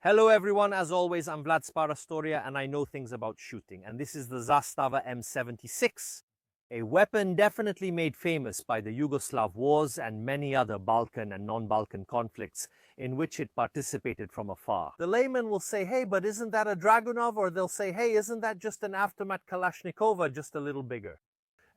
Hello everyone, as always, I'm Vlad Sparastoria and I know things about shooting. And this is the Zastava M76, a weapon definitely made famous by the Yugoslav wars and many other Balkan and non-Balkan conflicts in which it participated from afar. The layman will say, hey, but isn't that a Dragunov? Or they'll say, hey, isn't that just an aftermath Kalashnikova, just a little bigger?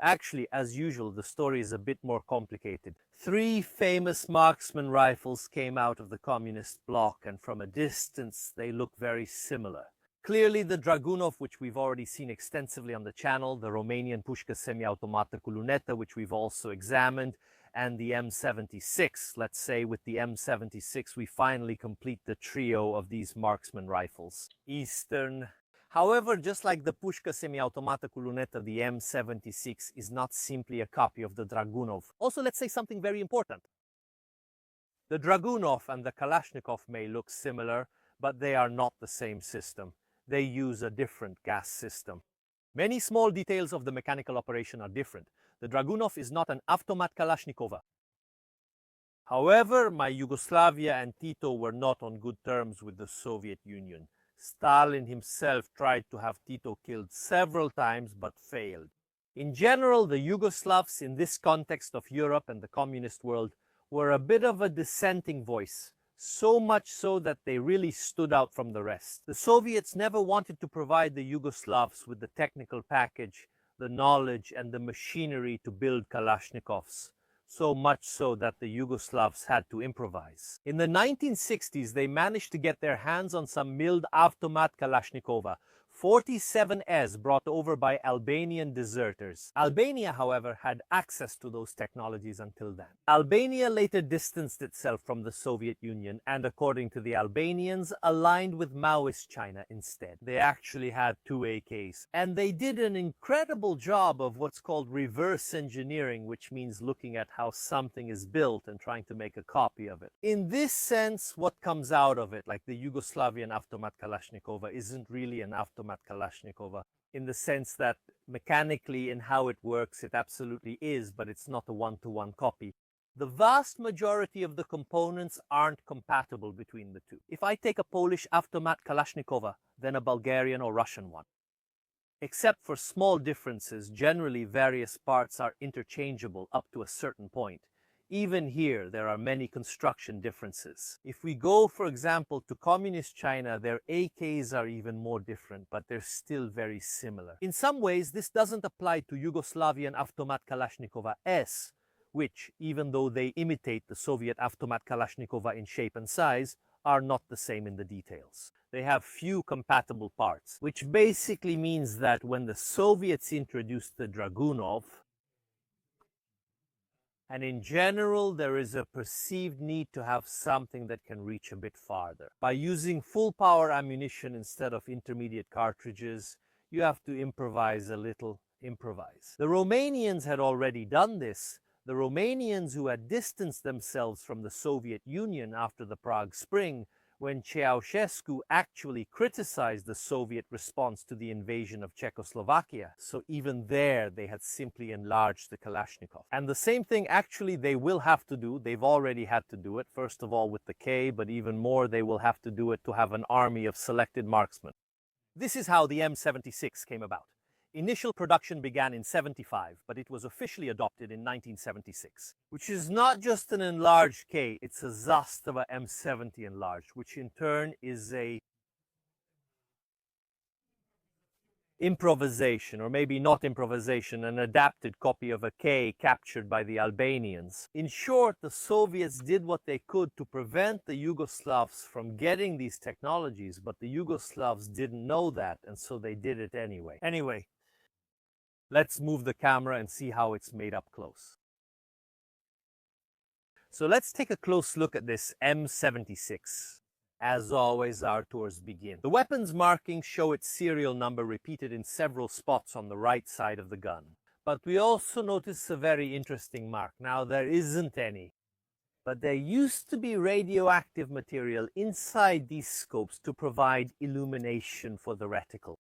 Actually, as usual, the story is a bit more complicated. Three famous marksman rifles came out of the communist bloc, and from a distance they look very similar. Clearly the Dragunov, which we've already seen extensively on the channel, the Romanian Pușcă semi-automată cu luneta, which we've also examined, and the M76. Let's say with the M76 we finally complete the trio of these marksman rifles. Eastern. However, just like the Pușcă semi-automată cu luneta, the M76 is not simply a copy of the Dragunov. Also, let's say something very important. The Dragunov and the Kalashnikov may look similar, but they are not the same system. They use a different gas system. Many small details of the mechanical operation are different. The Dragunov is not an automat Kalashnikova. However, my Yugoslavia and Tito were not on good terms with the Soviet Union. Stalin himself tried to have Tito killed several times but failed. In general, the Yugoslavs in this context of Europe and the communist world were a bit of a dissenting voice, so much so that they really stood out from the rest. The Soviets never wanted to provide the Yugoslavs with the technical package, the knowledge and the machinery to build Kalashnikovs. So much so that the Yugoslavs had to improvise. In the 1960s, they managed to get their hands on some milled automat Kalashnikova, 47S brought over by Albanian deserters. Albania, however, had access to those technologies until then. Albania later distanced itself from the Soviet Union and, according to the Albanians, aligned with Maoist China instead. They actually had two AKs. And they did an incredible job of what's called reverse engineering, which means looking at how something is built and trying to make a copy of it. In this sense, what comes out of it, like the Yugoslavian automat Kalashnikova, isn't really an automat Kalashnikova, in the sense that mechanically in how it works it absolutely is, but it's not a one-to-one copy. The vast majority of the components aren't compatible between the two. If I take a Polish automat Kalashnikova, then a Bulgarian or Russian one. Except for small differences, generally various parts are interchangeable up to a certain point. Even here, there are many construction differences. If we go, for example, to Communist China, their AKs are even more different, but they're still very similar. In some ways, this doesn't apply to Yugoslavian Automat Kalashnikova S, which, even though they imitate the Soviet Automat Kalashnikova in shape and size, are not the same in the details. They have few compatible parts, which basically means that when the Soviets introduced the Dragunov, and in general, there is a perceived need to have something that can reach a bit farther. By using full power ammunition instead of intermediate cartridges, you have to improvise a little, improvise. The Romanians had already done this. The Romanians who had distanced themselves from the Soviet Union after the Prague Spring, when Ceausescu actually criticized the Soviet response to the invasion of Czechoslovakia. So even there, they had simply enlarged the Kalashnikov. And the same thing actually they will have to do. They've already had to do it, first of all with the K, but even more they will have to do it to have an army of selected marksmen. This is how the M76 came about. Initial production began in '75, but it was officially adopted in 1976, which is not just an enlarged K, it's a Zastava M70 enlarged, which in turn is a improvisation, or maybe not improvisation, an adapted copy of a K captured by the Albanians. In short, the Soviets did what they could to prevent the Yugoslavs from getting these technologies, but the Yugoslavs didn't know that, and so they did it anyway. Anyway, let's move the camera and see how it's made up close. So let's take a close look at this M76. As always, our tours begin. The weapon's markings show its serial number repeated in several spots on the right side of the gun. But we also notice a very interesting mark. Now, there isn't any, but there used to be radioactive material inside these scopes to provide illumination for the reticle.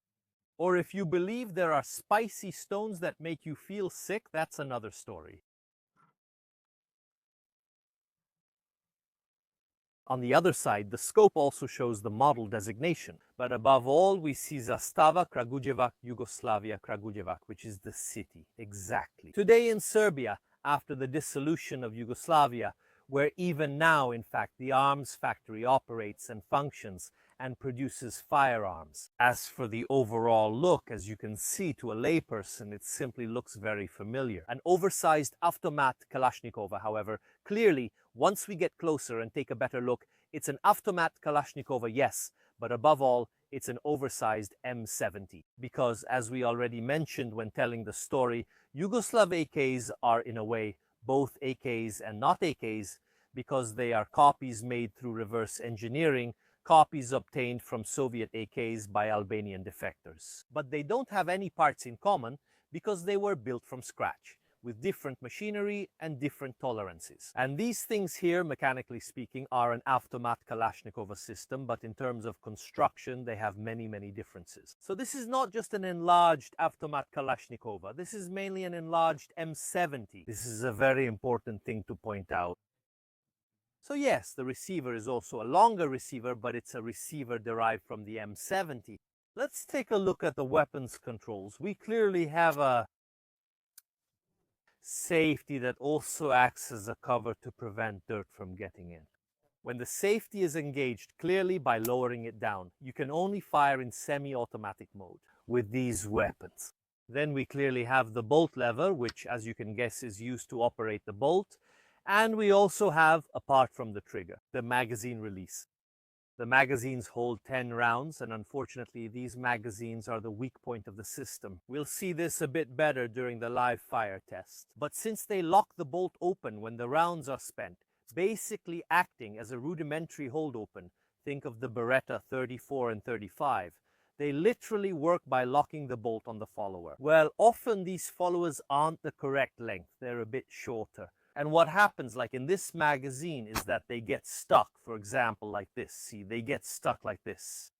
Or if you believe there are spicy stones that make you feel sick, that's another story. On the other side, the scope also shows the model designation. But above all, we see Zastava Kragujevac, Yugoslavia Kragujevac, which is the city, exactly. Today in Serbia, after the dissolution of Yugoslavia, where even now, in fact, the arms factory operates and functions and produces firearms. As for the overall look, as you can see, to a layperson, it simply looks very familiar. An oversized automat Kalashnikova, however, clearly, once we get closer and take a better look, it's an automat Kalashnikova, yes, but above all, it's an oversized M70. Because, as we already mentioned when telling the story, Yugoslav AKs are, in a way, both AKs and not AKs, because they are copies made through reverse engineering, copies obtained from Soviet AKs by Albanian defectors. But they don't have any parts in common because they were built from scratch, with different machinery and different tolerances. And these things here, mechanically speaking, are an automat Kalashnikova system, but in terms of construction, they have many, many differences. So this is not just an enlarged automat Kalashnikova. This is mainly an enlarged M70. This is a very important thing to point out. So yes, the receiver is also a longer receiver, but it's a receiver derived from the M70. Let's take a look at the weapons controls. We clearly have a safety that also acts as a cover to prevent dirt from getting in. When the safety is engaged clearly by lowering it down, you can only fire in semi-automatic mode with these weapons. Then we clearly have the bolt lever, which, as you can guess, is used to operate the bolt. And we also have, apart from the trigger, the magazine release. The magazines hold 10 rounds, and unfortunately these magazines are the weak point of the system. We'll see this a bit better during the live fire test. But since they lock the bolt open when the rounds are spent, basically acting as a rudimentary hold open, think of the Beretta 34 and 35, they literally work by locking the bolt on the follower. Well, often these followers aren't the correct length, they're a bit shorter. And what happens, like in this magazine, is that they get stuck, for example, like this. See, they get stuck like this.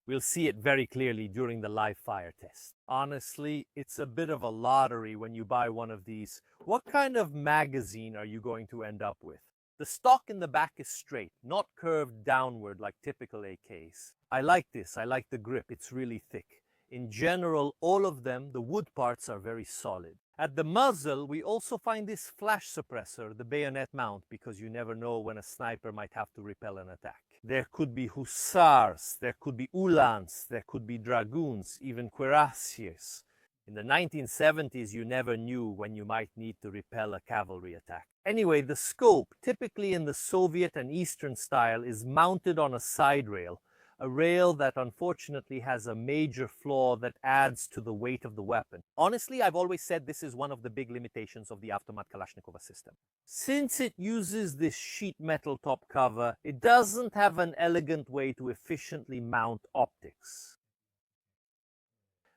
We'll see it very clearly during the live fire test. Honestly, it's a bit of a lottery when you buy one of these. What kind of magazine are you going to end up with? The stock in the back is straight, not curved downward like typical AKs. I like this. I like the grip. It's really thick. In general, all of them, the wood parts are very solid. At the muzzle, we also find this flash suppressor, the bayonet mount, because you never know when a sniper might have to repel an attack. There could be hussars, there could be ulans, there could be dragoons, even cuirassiers. In the 1970s, you never knew when you might need to repel a cavalry attack. Anyway, the scope, typically in the Soviet and Eastern style, is mounted on a side rail, a rail that unfortunately has a major flaw that adds to the weight of the weapon. Honestly, I've always said this is one of the big limitations of the automat Kalashnikova system. Since it uses this sheet metal top cover, it doesn't have an elegant way to efficiently mount optics.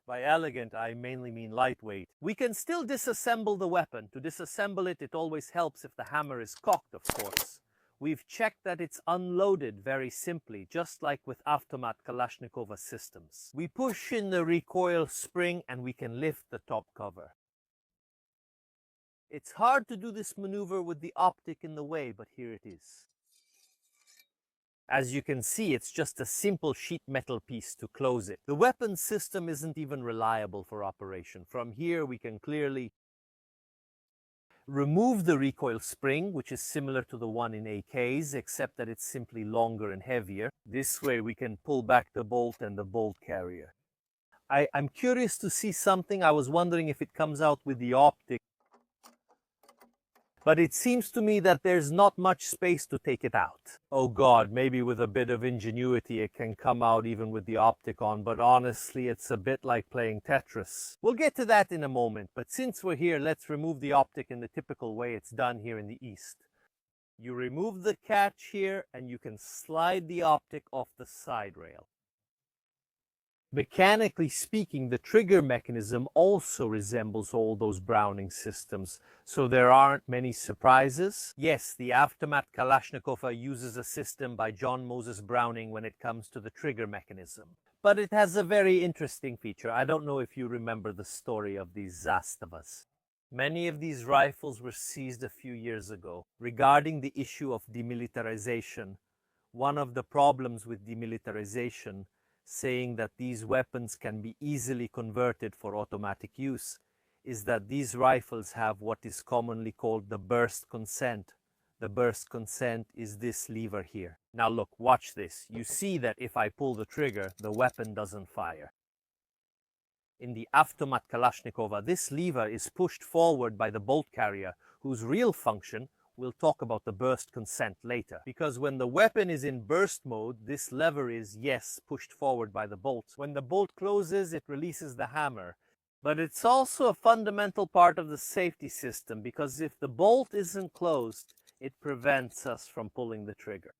By elegant, I mainly mean lightweight. We can still disassemble the weapon. To disassemble it, it always helps if the hammer is cocked, of course. We've checked that it's unloaded very simply, just like with automat Kalashnikova systems. We push in the recoil spring and we can lift the top cover. It's hard to do this maneuver with the optic in the way, but here it is. As you can see, it's just a simple sheet metal piece to close it. The weapon system isn't even reliable for operation. From here, we can clearly remove the recoil spring, which is similar to the one in AKs, except that it's simply longer and heavier. This way we can pull back the bolt and the bolt carrier. I'm curious to see something. I was wondering if it comes out with the optic. But it seems to me that there's not much space to take it out. Oh God, maybe with a bit of ingenuity it can come out even with the optic on, but honestly it's a bit like playing Tetris. We'll get to that in a moment, but since we're here, let's remove the optic in the typical way it's done here in the East. You remove the catch here and you can slide the optic off the side rail. Mechanically speaking, the trigger mechanism also resembles all those Browning systems, so there aren't many surprises. Yes, the automat Kalashnikova uses a system by John Moses Browning when it comes to the trigger mechanism. But it has a very interesting feature. I don't know if you remember the story of these Zastavas. Many of these rifles were seized a few years ago. Regarding the issue of demilitarization, One of the problems with demilitarization, saying that these weapons can be easily converted for automatic use, is that these rifles have what is commonly called the burst consent. The burst consent is this lever here. Now look, watch this. You see that if I pull the trigger, the weapon doesn't fire. In the automat Kalashnikova, this lever is pushed forward by the bolt carrier, whose real function, we'll talk about the burst consent later. Because when the weapon is in burst mode, this lever is, yes, pushed forward by the bolt. When the bolt closes, it releases the hammer. But it's also a fundamental part of the safety system, because if the bolt isn't closed, it prevents us from pulling the trigger.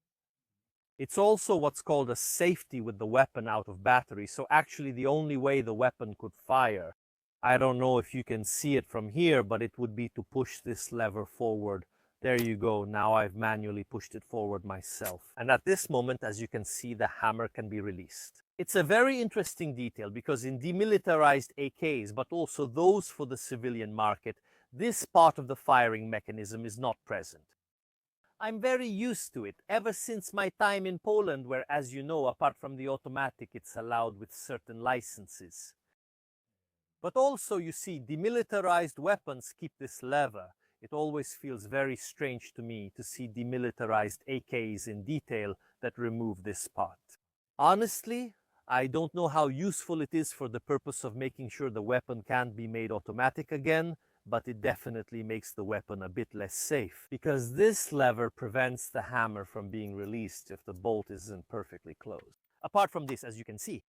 It's also what's called a safety with the weapon out of battery, so actually the only way the weapon could fire, I don't know if you can see it from here, but it would be to push this lever forward. There you go, now I've manually pushed it forward myself. And at this moment, as you can see, the hammer can be released. It's a very interesting detail because in demilitarized AKs, but also those for the civilian market, this part of the firing mechanism is not present. I'm very used to it, ever since my time in Poland, where, as you know, apart from the automatic, it's allowed with certain licenses. But also, you see, demilitarized weapons keep this lever. It always feels very strange to me to see demilitarized AKs in detail that remove this part. Honestly, I don't know how useful it is for the purpose of making sure the weapon can't be made automatic again, but it definitely makes the weapon a bit less safe, because this lever prevents the hammer from being released if the bolt isn't perfectly closed. Apart from this, as you can see,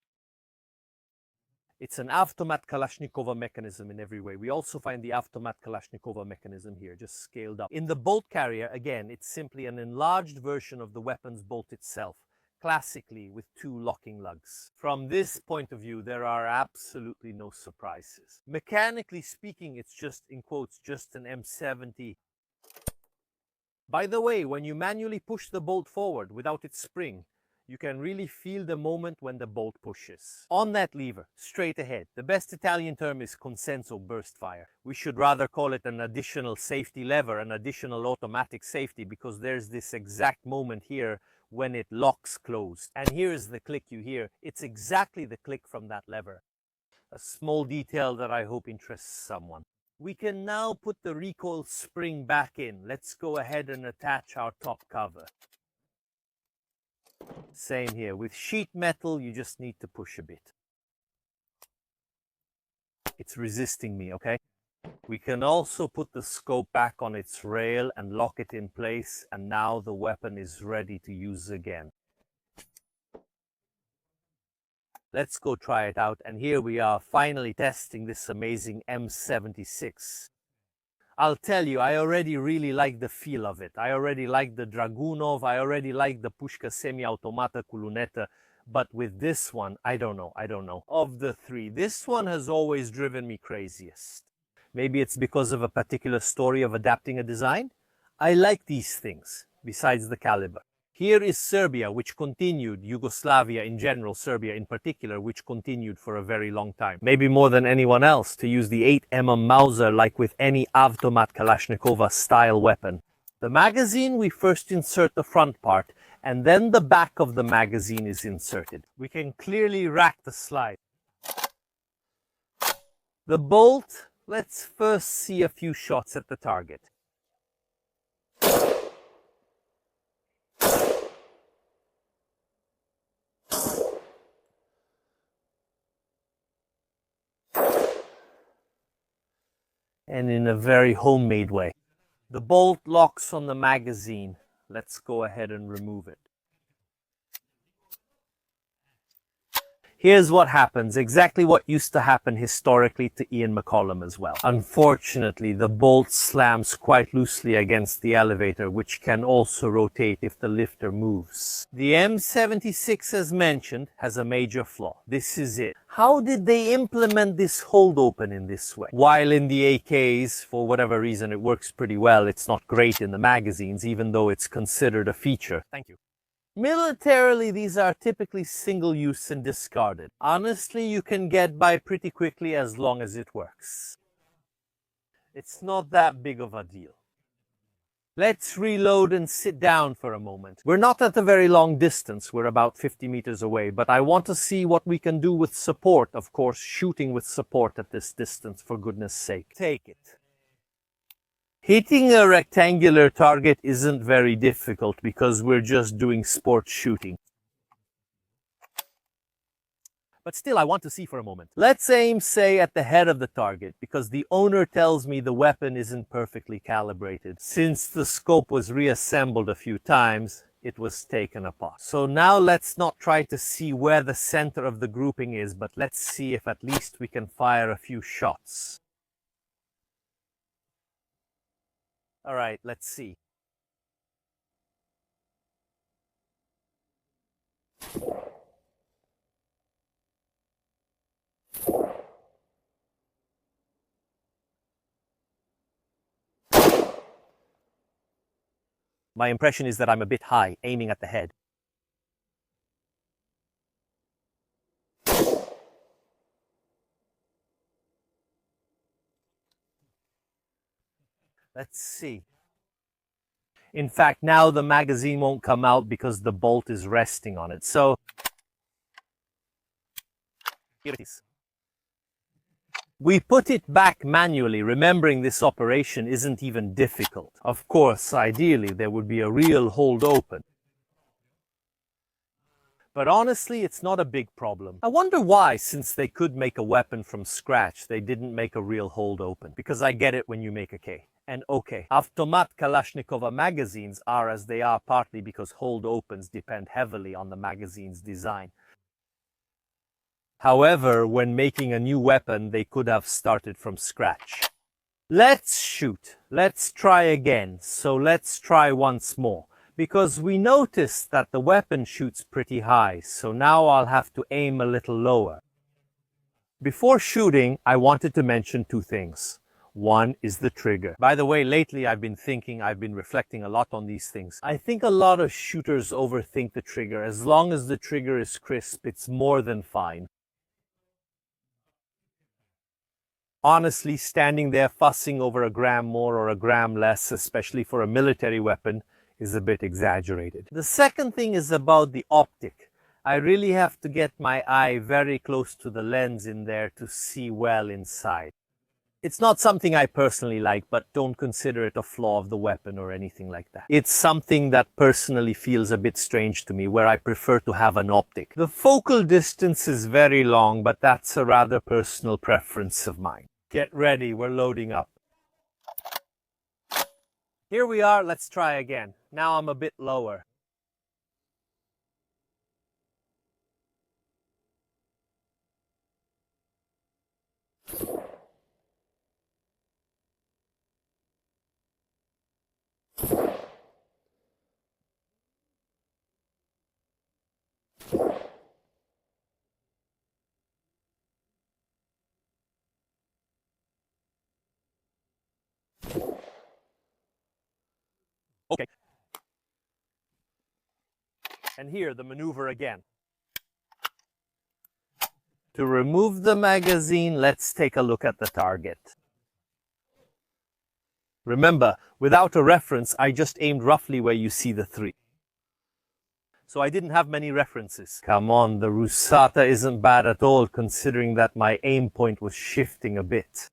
it's an automat Kalashnikova mechanism in every way. We also find the automat Kalashnikova mechanism here, just scaled up. In the bolt carrier, again, it's simply an enlarged version of the weapon's bolt itself, classically with two locking lugs. From this point of view, there are absolutely no surprises. Mechanically speaking, it's just, in quotes, just an M70. By the way, when you manually push the bolt forward without its spring, you can really feel the moment when the bolt pushes. On that lever, straight ahead, the best Italian term is consenso burst fire. We should rather call it an additional safety lever, an additional automatic safety, because there's this exact moment here when it locks closed. And here's the click you hear. It's exactly the click from that lever. A small detail that I hope interests someone. We can now put the recoil spring back in. Let's go ahead and attach our top cover. Same here. With sheet metal, you just need to push a bit. It's resisting me, okay? We can also put the scope back on its rail and lock it in place, and now the weapon is ready to use again. Let's go try it out, and here we are finally testing this amazing M76. I'll tell you, I already really like the feel of it. I already like the Dragunov, I already like the Pushka semi-automata Kuluneta, but with this one, I don't know. Of the three, this one has always driven me craziest. Maybe it's because of a particular story of adapting a design? I like these things, besides the caliber. Here is Serbia, which continued, Yugoslavia in general, Serbia in particular, which continued for a very long time. Maybe more than anyone else, to use the 8mm Mauser like with any automat Kalashnikova style weapon. The magazine, we first insert the front part, and then the back of the magazine is inserted. We can clearly rack the slide. The bolt, let's first see a few shots at the target. And in a very homemade way. The bolt locks on the magazine. Let's go ahead and remove it. Here's what happens, exactly what used to happen historically to Ian McCollum as well. Unfortunately, the bolt slams quite loosely against the elevator, which can also rotate if the lifter moves. The M76, as mentioned, has a major flaw. This is it. How did they implement this hold open in this way? While in the AKs, for whatever reason, it works pretty well, it's not great in the magazines, even though it's considered a feature. Thank you. Militarily, these are typically single-use and discarded. Honestly, you can get by pretty quickly as long as it works. It's not that big of a deal. Let's reload and sit down for a moment. We're not at a very long distance, we're about 50 meters away, but I want to see what we can do with support. Of course, shooting with support at this distance, for goodness sake. Take it. Hitting a rectangular target isn't very difficult because we're just doing sport shooting. But still, I want to see for a moment. Let's aim, say, at the head of the target, because the owner tells me the weapon isn't perfectly calibrated. Since the scope was reassembled a few times, it was taken apart. So now let's not try to see where the center of the grouping is, but let's see if at least we can fire a few shots. All right, let's see. My impression is that I'm a bit high, aiming at the head. Let's see. In fact, now the magazine won't come out because the bolt is resting on it. So, here it is. We put it back manually, remembering this operation isn't even difficult. Of course, ideally, there would be a real hold open. But honestly, it's not a big problem. I wonder why, since they could make a weapon from scratch, they didn't make a real hold open. Because I get it when you make a K. And okay, Automat Kalashnikova magazines are as they are partly because hold opens depend heavily on the magazine's design. However, when making a new weapon, they could have started from scratch. Let's shoot. Let's try again. So let's try once more. Because we noticed that the weapon shoots pretty high, so now I'll have to aim a little lower. Before shooting, I wanted to mention two things. One is the trigger. By the way, lately I've been reflecting a lot on these things. I think a lot of shooters overthink the trigger. As long as the trigger is crisp, it's more than fine. Honestly, standing there fussing over a gram more or a gram less, especially for a military weapon, is a bit exaggerated. The second thing is about the optic. I really have to get my eye very close to the lens in there to see well inside. It's not something I personally like, but don't consider it a flaw of the weapon or anything like that. It's something that personally feels a bit strange to me, where I prefer to have an optic. The focal distance is very long, but that's a rather personal preference of mine. Get ready, we're loading up. Here we are, let's try again. Now I'm a bit lower. Okay. And here, the maneuver again. To remove the magazine, let's take a look at the target. Remember, without a reference, I just aimed roughly where you see the 3. So I didn't have many references. Come on, the Rusata isn't bad at all, considering that my aim point was shifting a bit.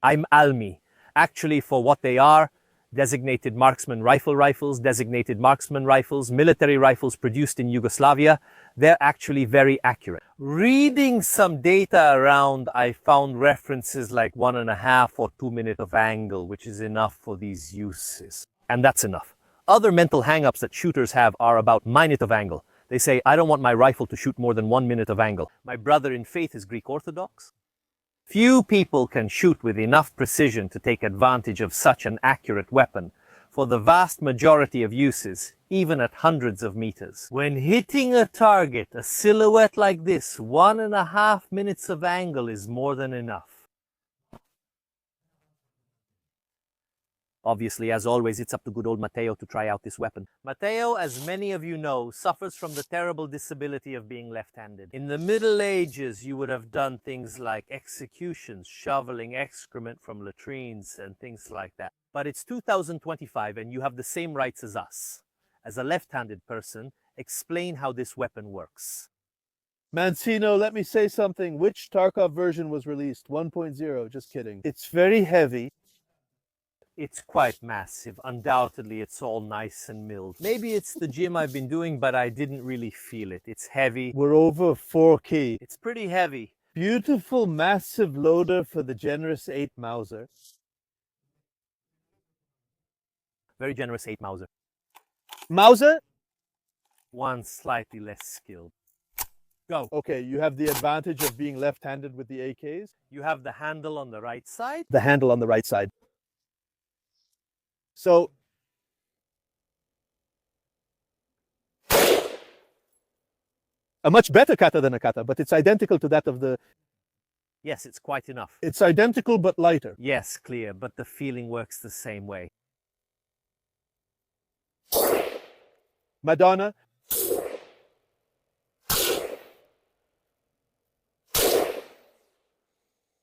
I'm Almi. Actually, for what they are, designated marksman rifles, designated marksman rifles, military rifles produced in Yugoslavia, they're actually very accurate. Reading some data around, I found references like 1.5 or 2 minutes of angle, which is enough for these uses. And that's enough. Other mental hang-ups that shooters have are about minute of angle. They say, I don't want my rifle to shoot more than 1 minute of angle. My brother in faith is Greek Orthodox. Few people can shoot with enough precision to take advantage of such an accurate weapon for the vast majority of uses, even at hundreds of meters. When hitting a target, a silhouette like this, 1.5 minutes of angle is more than enough. Obviously, as always, it's up to good old Matteo to try out this weapon. Matteo, as many of you know, suffers from the terrible disability of being left-handed. In the Middle Ages, you would have done things like executions, shoveling excrement from latrines and things like that. But it's 2025 and you have the same rights as us. As a left-handed person, explain how this weapon works. Mancino, let me say something. Which Tarkov version was released? 1.0, just kidding. It's very heavy. It's quite massive. Undoubtedly, it's all nice and milled. Maybe it's the gym I've been doing, but I didn't really feel it. It's heavy. We're over 4K. It's pretty heavy. Beautiful, massive loader for the generous 8 Mauser. Very generous 8 Mauser. Mauser? One slightly less skilled. Go. Okay, you have the advantage of being left-handed with the AKs. You have the handle on the right side. The handle on the right side. So, a much better kata than a kata, but it's identical to that of the... Yes, it's quite enough. It's identical but lighter. Yes, clear, but the feeling works the same way. Madonna.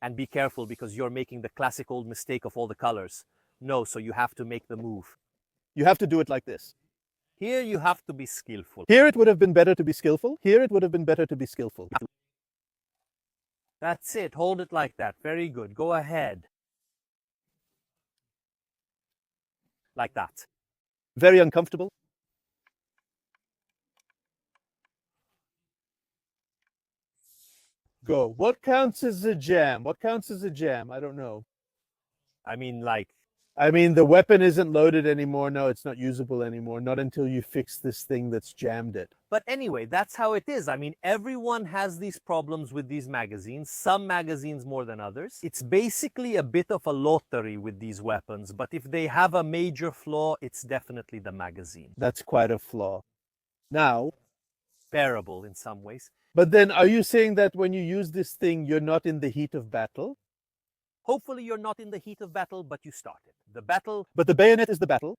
And be careful because you're making the classic old mistake of all the colors. No, so you have to make the move. You have to do it like this. Here you have to be skillful. Here it would have been better to be skillful. Here it would have been better to be skillful. That's it. Hold it like that. Very good. Go ahead. Like that. Very uncomfortable. Go. What counts as a jam? What counts as a jam? I don't know. I mean, the weapon isn't loaded anymore. No, it's not usable anymore. Not until you fix this thing that's jammed it. But anyway, that's how it is. I mean, everyone has these problems with these magazines, some magazines more than others. It's basically a bit of a lottery with these weapons, but if they have a major flaw, it's definitely the magazine. That's quite a flaw. Now, bearable in some ways. But then, are you saying that when you use this thing, you're not in the heat of battle? Hopefully you're not in the heat of battle, but you started. But the bayonet is the battle?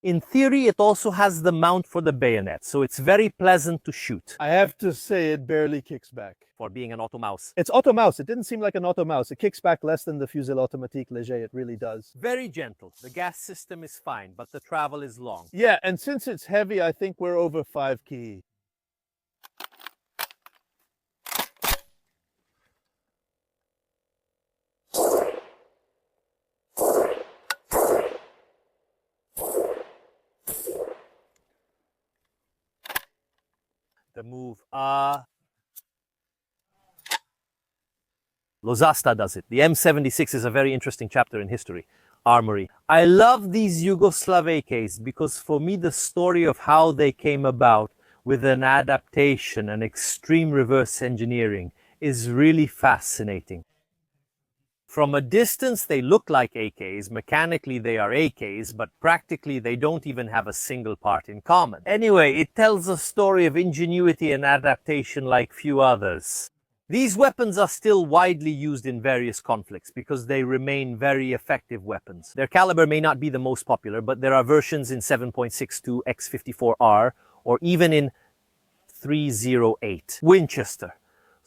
In theory, it also has the mount for the bayonet, so it's very pleasant to shoot. I have to say, it barely kicks back. For being an auto mouse. It's auto mouse. It didn't seem like an auto mouse. It kicks back less than the Fusil Automatique Léger. It really does. Very gentle. The gas system is fine, but the travel is long. Yeah, and since it's heavy, I think we're over 5 key. The move, Zastava does it. The M76 is a very interesting chapter in history. Armory. I love these Yugoslav AKs because for me the story of how they came about with an adaptation and extreme reverse engineering is really fascinating. From a distance, they look like AKs. Mechanically, they are AKs, but practically, they don't even have a single part in common. Anyway, it tells a story of ingenuity and adaptation like few others. These weapons are still widely used in various conflicts because they remain very effective weapons. Their caliber may not be the most popular, but there are versions in 7.62 X54R or even in 308 Winchester.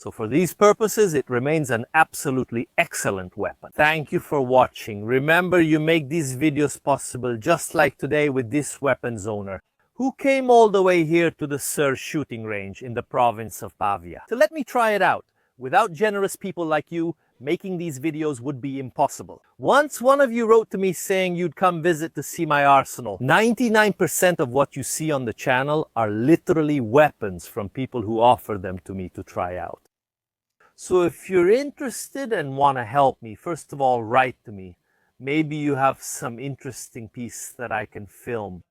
So for these purposes, it remains an absolutely excellent weapon. Thank you for watching. Remember, you make these videos possible just like today with this weapon's owner, who came all the way here to the Sur shooting range in the province of Pavia to let me try it out. Without generous people like you, making these videos would be impossible. Once one of you wrote to me saying you'd come visit to see my arsenal. 99% of what you see on the channel are literally weapons from people who offer them to me to try out. So if you're interested and want to help me, first of all, write to me. Maybe you have some interesting piece that I can film.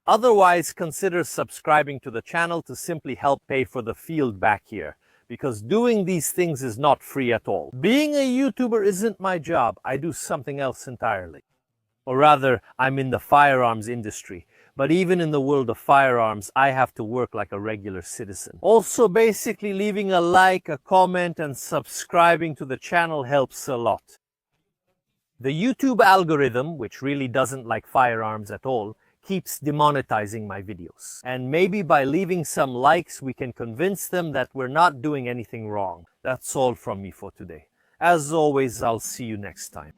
Otherwise, consider subscribing to the channel to simply help pay for the field back here, because doing these things is not free at all. Being a YouTuber isn't my job. I do something else entirely. Or rather, I'm in the firearms industry. But even in the world of firearms, I have to work like a regular citizen. Also, basically leaving a like, a comment, and subscribing to the channel helps a lot. The YouTube algorithm, which really doesn't like firearms at all, keeps demonetizing my videos. And maybe by leaving some likes, we can convince them that we're not doing anything wrong. That's all from me for today. As always, I'll see you next time.